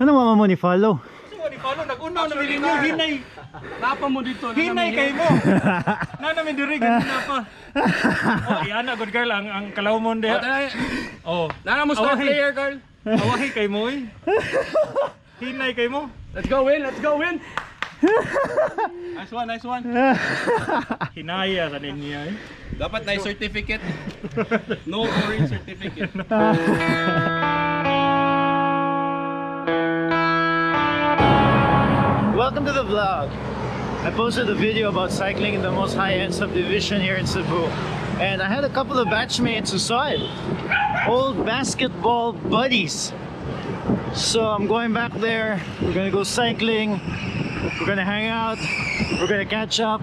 Ano mama mo ni follow? Ano ni follow? Nag-unaw na bilhin nyo, hinay. Napa mo dito. Hinay kay mo. Na namin diri ganun na pa. Oh, yan na good girl ang kalaw mo ndi. Oh, na mo star player girl. Awahi kay mo eh. Hinay kay mo. Let's go win, let's go win. Nice one, nice one. Hinaya sa ninyo eh. Dapat na certificate. No boring certificate. Welcome to the vlog. I posted a video about cycling in the most high-end subdivision here in Cebu, and I had a couple of batchmates who saw it. Old basketball buddies. So I'm going back there. We're gonna go cycling. We're gonna hang out. We're gonna catch up.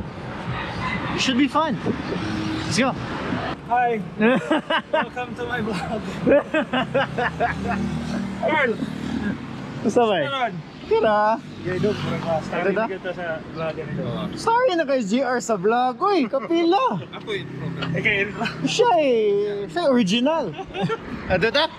It should be fun. Let's go. Hi. Welcome to my vlog. Carl. What's up, eh? Kira. Starting kita sa vlog nito. Sorry na kay GR sa vlog. Uy, kapila. Ako yun. Okay. Siya eh. Siya original. Ano that?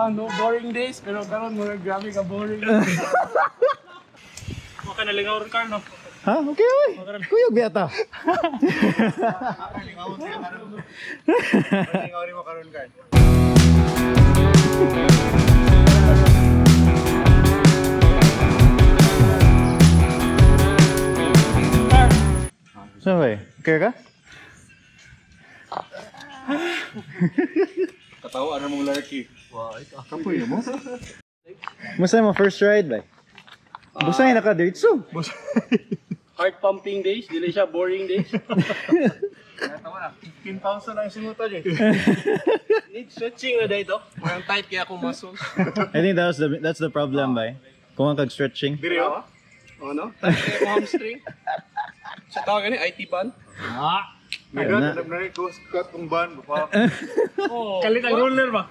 No boring days, pero karon mga grabe ka boring. Maka nalingaw rin Carlo. Ha? Okay, uy. Kuyog biyata. Nalingaw rin mo karon Carl. Saan ba eh? Kaya ka? Katawa na mong larky. Wow, kapoy mo. Musta mo first ride ba? Busay na ka diretso. Heart pumping days, dili siya boring days. Katawa na. 15,000 ang sinuto eh. Need stretching na dito. Parang tight kaya akong muscles. I think that's the problem ba? Kung ang kag-stretching. Diri oh. Ano? Tight kaya akong hamstring. Sa tawag ni IT band. Ayun na. Cut kong band pa. Kalit ang roller ba?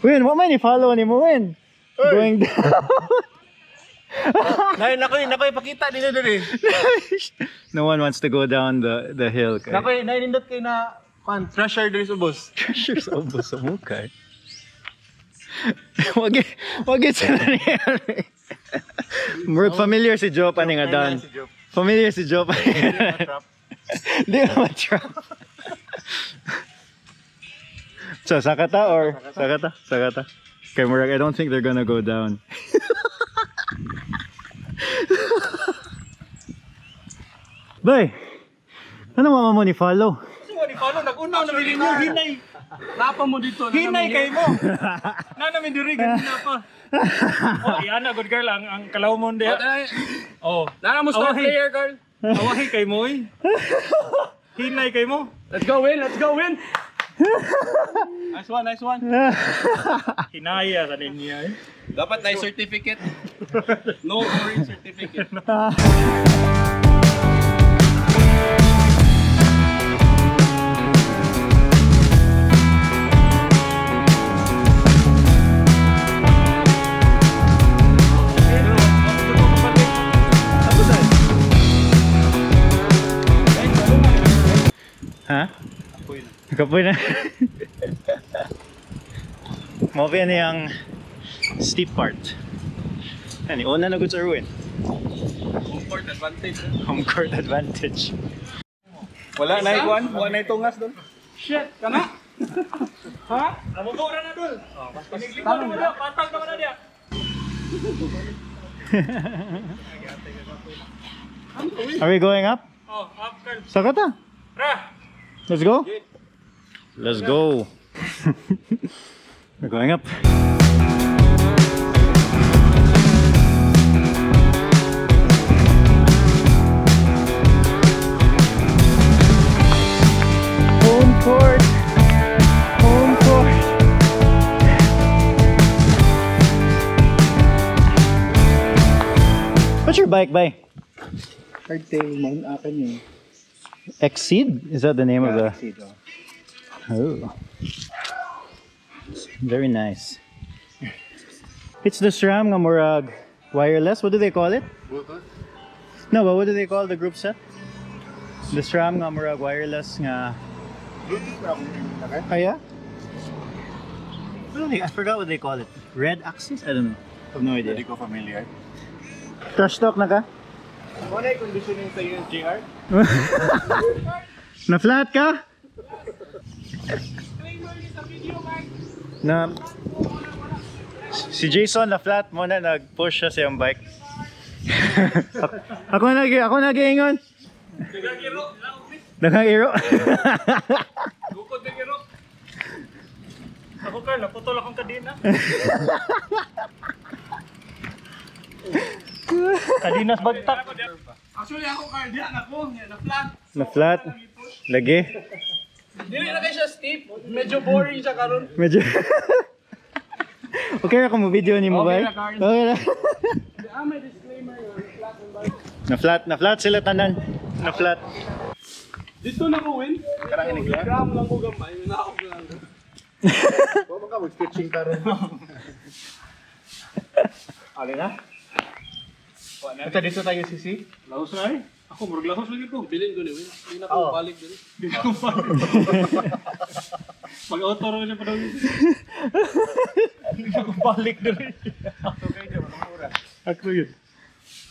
Win, what man i-follow ni mo, Win? Going down. Nakoy pakita dito diri. No one wants to go down the hill. Nakoy nindot kay na treasure diri sa ubos. Treasures ubos sa mukha. Wag sila nangyari. Murag familiar si Joe pa nga down. Familiar si Joe pa. Di naman trap. So, sakata or? Sakata. Okay, Murag, I don't think they're gonna go down. Bay, ano mama mo ni follow? Ano ni follow? Nag-unaw na bilhin nyo, hinay. Napa mo dito. Hinay kay mo. Na namin diri ganun na pa. Oh, yan na good girl ang kalaw mo ndi. Oh, na mo star player girl. Awahi kay mo eh. Hinay kay mo. Let's go win, let's go win. Nice one, nice one. Hinaya sa ninyo eh. Dapat na certificate. No boring certificate. Ha? Kapoy na. Move yan yung steep part. Yan, una na good sa ruin. Home court advantage. Home court advantage. Wala na ikuan, wala na itungas doon. Shit, kana? Ha? Namugura na doon. Piniglipan mo na, patag naman na diya. Are we going up? Oh, up girl. Sakata. Ra! Let's go. Let's go. We're going up. What's your bike by? Hardtail mount akin yun. Exceed? Is that the name of the? Exceed, Oh. Very nice. It's the SRAM nga murag wireless. What do they call it? Bluetooth? No, but what do they call the group set? The SRAM nga murag wireless nga. Bluetooth na akong okay? Oh yeah? I forgot what they call it. Red axis? I don't know. I have no idea. Hindi ko familiar. Trash talk na ka? Ano yung conditioning sa yung GR? Na flat ka? Na si Jason na flat mo na nag-push siya sa yung bike. ako nag-iingon. Nagagiro. Bukod ng iro. Ako Carlo, putol akong kadina. Kadinas bagtak. Actually ako Carlo, diyan ako, na flat. Na flat. Lagi. Dili na kayo siya steep. Medyo boring siya karon. Medyo. Okay ra kung mo-video ni mo ba? Okay na, Carl. Okay na. May disclaimer yun. Flat and bike. Na flat sila tanan. Na flat. Dito na ko win. Karang inigla? Gram lang ko gamay. May nakakap lang. Kung ka, mag-stitching ka rin. Okay na? Ito dito tayo sisi. Lahos na eh. Ako, murag lahos lagi ko. Bilin ko ni Win. Hindi na ako balik din. Hindi na ako balik. Mag-auto rin siya pa daw yun. Hindi na ako balik din. Ako yun.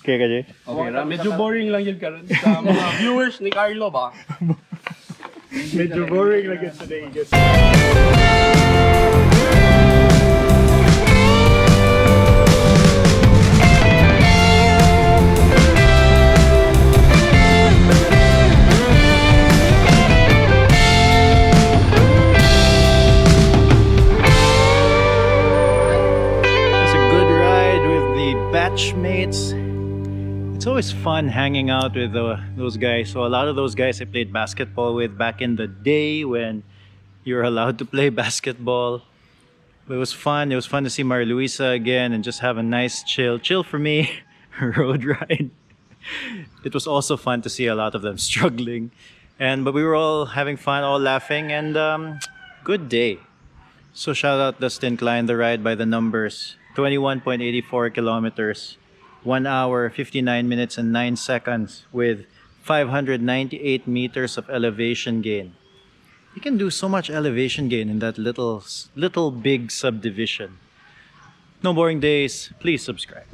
Okay ka, Jay? Okay na. Medyo boring lang yun karon sa mga viewers ni Carlo ba? Medyo boring lang yun today. Batchmates. It's always fun hanging out with those guys. So a lot of those guys I played basketball with back in the day when you were allowed to play basketball. But it was fun. It was fun to see Maria Luisa again and just have a nice chill for me road ride. It was also fun to see a lot of them struggling, but we were all having fun, all laughing, and good day. So shout out Dustin Klein, the ride by the numbers. 21.84 kilometers, 1 hour, 59 minutes, and 9 seconds with 598 meters of elevation gain. You can do so much elevation gain in that little big subdivision. No boring days. Please subscribe.